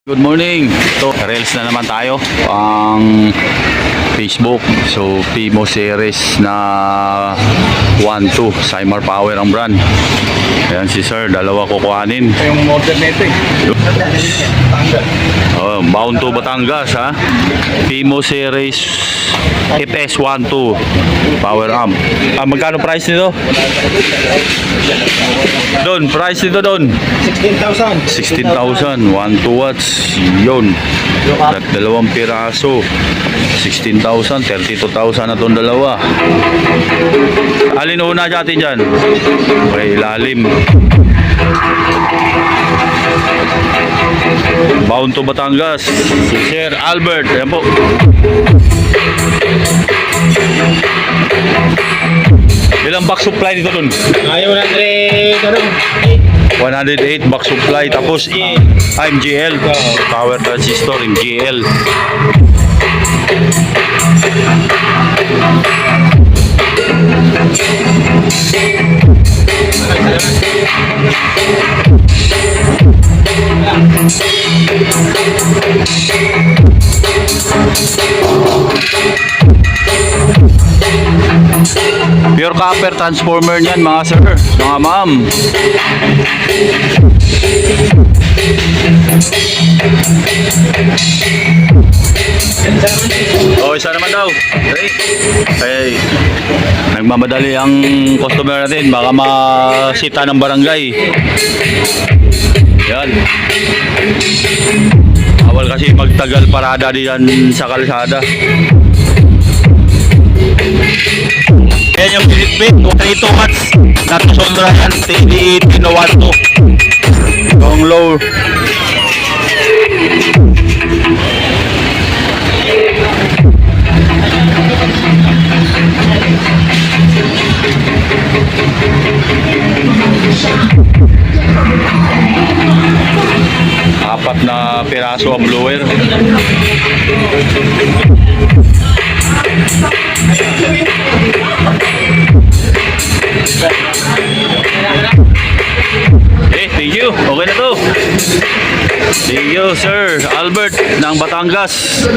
Good morning. Ito, Reels na naman tayo ang Facebook. So, Pimo series na 1-2. Cymar Power ang brand. Ayan si sir, dalawa kukuhanin. Yung model nito eh. Oh, bound to Batangas ha. Pimo series FS12 power amp. Magkano price nito? Don, price nito Don? 16,000. 16,000, 1-2 watts. Yun. At dalawang piraso. 16,000, 32,000 na itong dalawa. Alin una natin dyan? Okay, ilalim. Bound to Batangas. Si Sir Albert. Ayan po. Ilang box supply dito dun? Ayaw na 108 box supply. Tapos MGL. Power transistor MGL. Pure copper transformer niyan mga sir, mga ma'am. Oh, isa naman daw. Hey. Nagmamadali ang customer natin, baka masita ng barangay. Yan. Awal kasi magtagal parada diyan sa kalsada. Yan yung Philipin, 22 watts. Natusondra yan, TD18 o 1-2. Yung low. Apat na piraso ang blower. Thank you. Okay na to. Thank you, Sir Albert ng Batangas.